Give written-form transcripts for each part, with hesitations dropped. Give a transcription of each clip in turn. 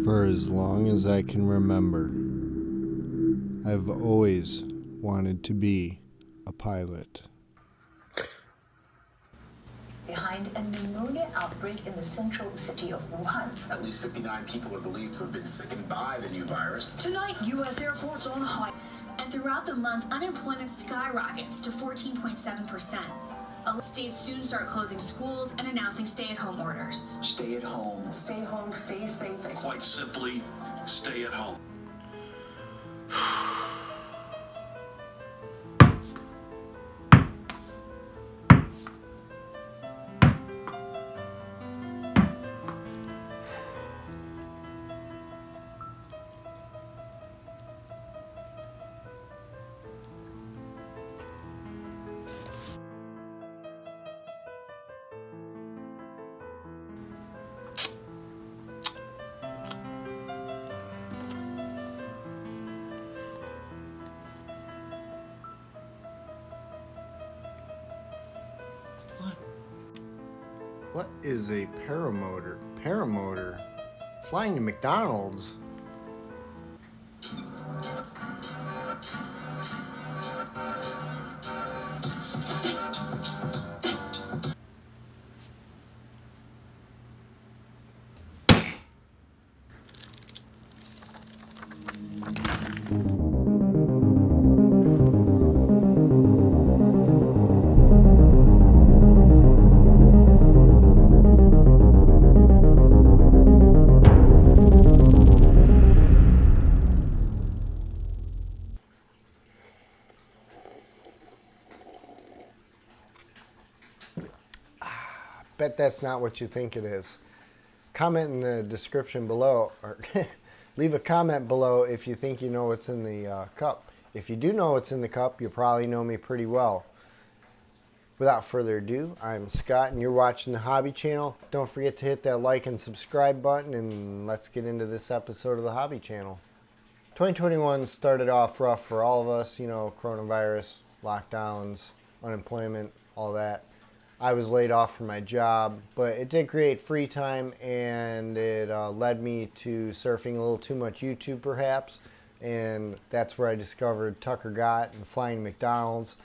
For as long as I can remember, I've always wanted to be a pilot. Behind a pneumonia outbreak in the central city of Wuhan. At least 59 people are believed to have been sickened by the new virus. Tonight, U.S. airports on high. And throughout the month, unemployment skyrockets to 14.7%. States soon start closing schools and announcing stay-at-home orders. Stay at home. Stay home, stay safe. And quite simply, stay at home. What is a paramotor? Paramotor? Flying to McDonald's? Bet that's not what you think it is. Comment in the description below, or leave a comment below if you think you know what's in the cup. If you do know what's in the cup, you probably know me pretty well. Without further ado, I'm Scott and you're watching the Hobby Channel. Don't forget to hit that like and subscribe button, and let's get into this episode of the Hobby Channel. 2021 started off rough for all of us, you know, coronavirus, lockdowns, unemployment, all that. I was laid off from my job, but it did create free time, and it led me to surfing a little too much YouTube perhaps, and that's where I discovered Tucker Gott and flying McDonald's.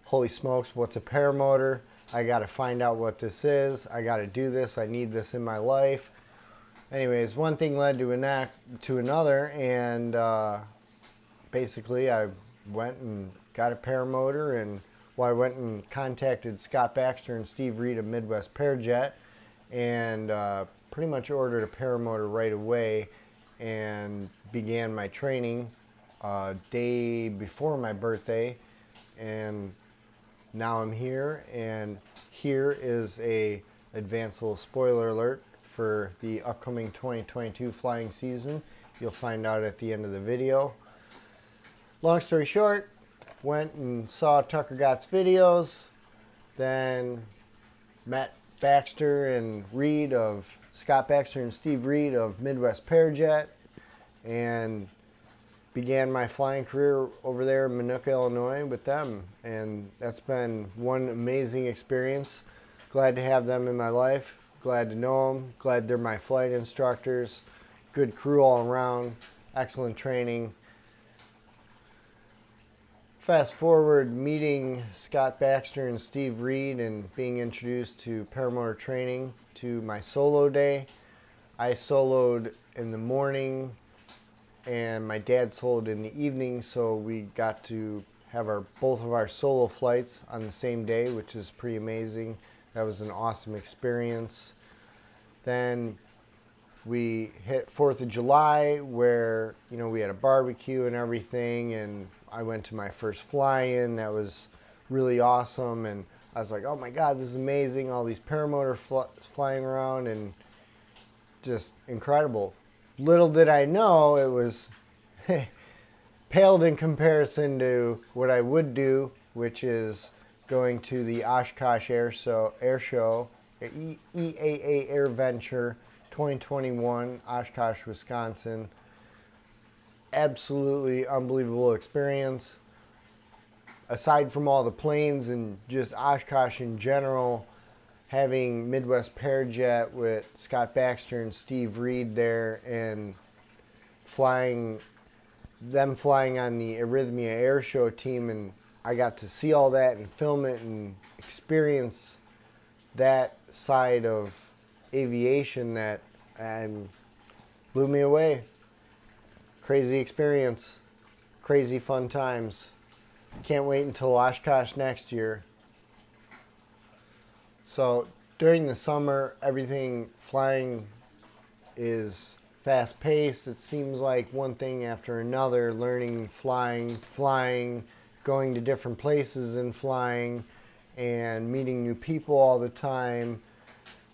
Holy smokes, what's a paramotor? I gotta find out what this is. I gotta do this. I need this in my life. Anyways, one thing led to another, and basically I went and got a paramotor, and I went and contacted Scott Baxter and Steve Reed of Midwest Parajet, and pretty much ordered a paramotor right away and began my training day before my birthday, and now I'm here, and here is a advanced little spoiler alert for the upcoming 2022 flying season. You'll find out at the end of the video. Long story short, went and saw Tucker Gott's videos, then met Baxter and Reed of Scott Baxter and Steve Reed of Midwest Parajet, and began my flying career over there in Minooka, Illinois with them, and that's been one amazing experience. Glad to have them in my life, glad to know them, glad they're my flight instructors. Good crew all around, excellent training. Fast forward, meeting Scott Baxter and Steve Reed and being introduced to paramotor training to my solo day. I soloed in the morning and my dad soloed in the evening, so we got to have both of our solo flights on the same day, which is pretty amazing. That was an awesome experience. Then we hit 4th of July, where, you know, we had a barbecue and everything, and I went to my first fly-in. That was really awesome, and I was like, oh my god, this is amazing, all these paramotor flying around, and just incredible. Little did I know it was paled in comparison to what I would do, which is going to the Oshkosh Air Show, EAA Air Venture 2021, Oshkosh, Wisconsin. Absolutely unbelievable experience. Aside from all the planes and just Oshkosh in general, having Midwest Parajet with Scott Baxter and Steve Reed there, and flying on the Arrhythmia Air Show team, and I got to see all that and film it and experience that side of aviation that blew me away. Crazy experience, crazy fun times. Can't wait until Oshkosh next year. So during the summer, everything flying is fast paced. It seems like one thing after another, learning flying, going to different places and flying, and meeting new people all the time.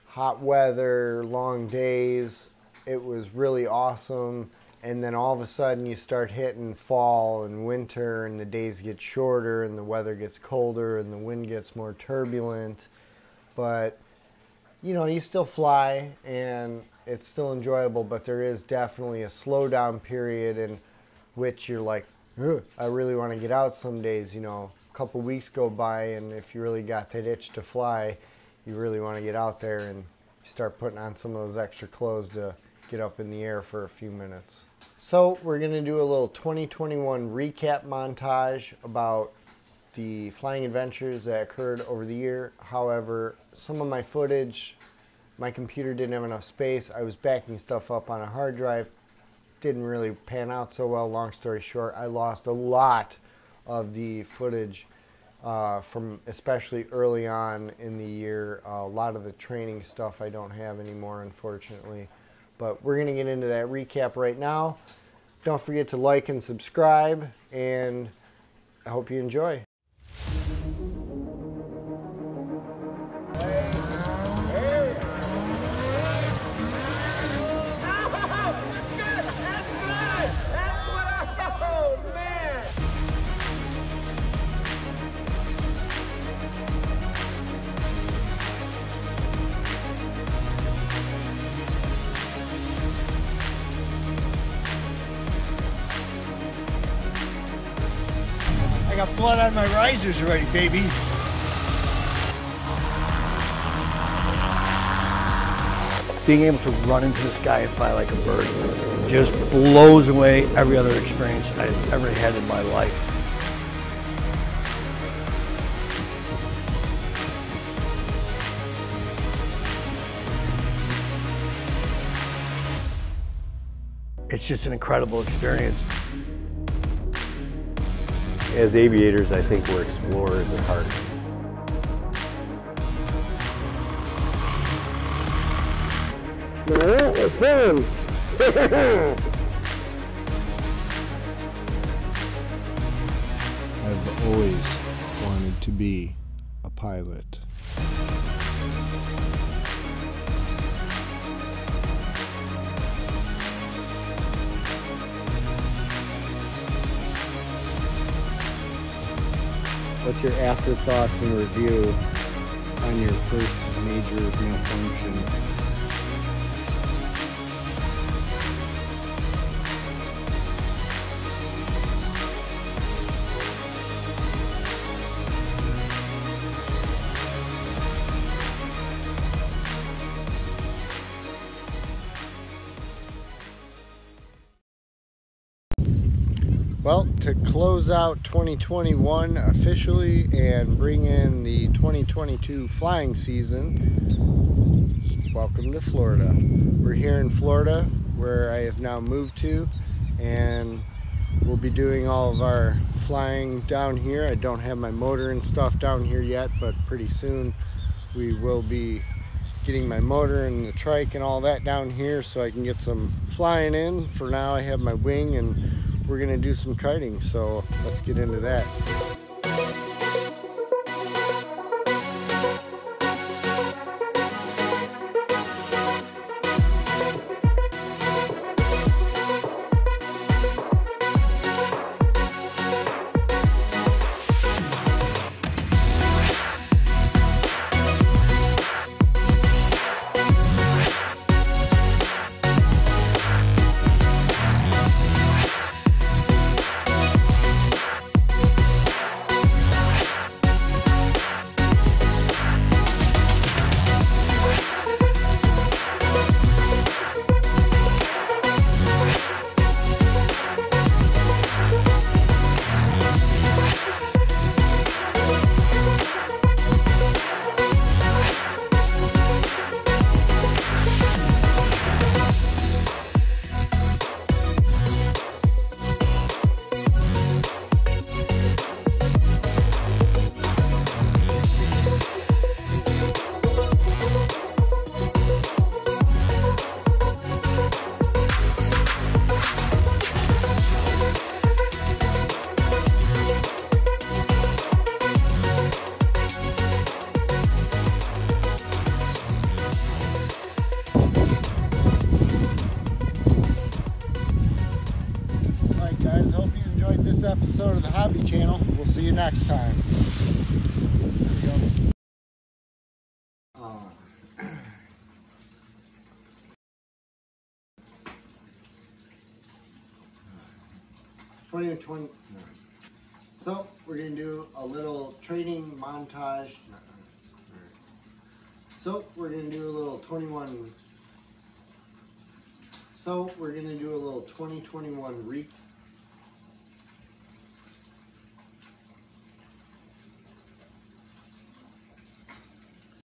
Hot weather, long days. It was really awesome. And then all of a sudden you start hitting fall and winter, and the days get shorter and the weather gets colder and the wind gets more turbulent. But you know, you still fly and it's still enjoyable, but there is definitely a slowdown period in which you're like, I really want to get out some days. You know, a couple weeks go by, and if you really got that itch to fly, you really want to get out there and start putting on some of those extra clothes to get up in the air for a few minutes. So we're going to do a little 2021 recap montage about the flying adventures that occurred over the year. However, some of my footage, my computer didn't have enough space. I was backing stuff up on a hard drive. Didn't really pan out so well. Long story short, I lost a lot of the footage from especially early on in the year. A lot of the training stuff I don't have anymore, unfortunately. But we're going to get into that recap right now. Don't forget to like and subscribe, and I hope you enjoy. I got blood on my risers already, baby. Being able to run into the sky and fly like a bird just blows away every other experience I've ever had in my life. It's just an incredible experience. As aviators, I think we're explorers at heart. I've always wanted to be a pilot. What's your afterthoughts and review on your first major malfunction? Well, to close out 2021 officially and bring in the 2022 flying season, welcome to Florida. We're here in Florida, where I have now moved to, and we'll be doing all of our flying down here. I don't have my motor and stuff down here yet, but pretty soon we will be getting my motor and the trike and all that down here so I can get some flying in. For now, I have my wing, and we're gonna do some kiting, so let's get into that. Hobby channel. We'll see you next time. There we go. 20. So we're going to do a little training montage. So we're going to do a little 2021 recap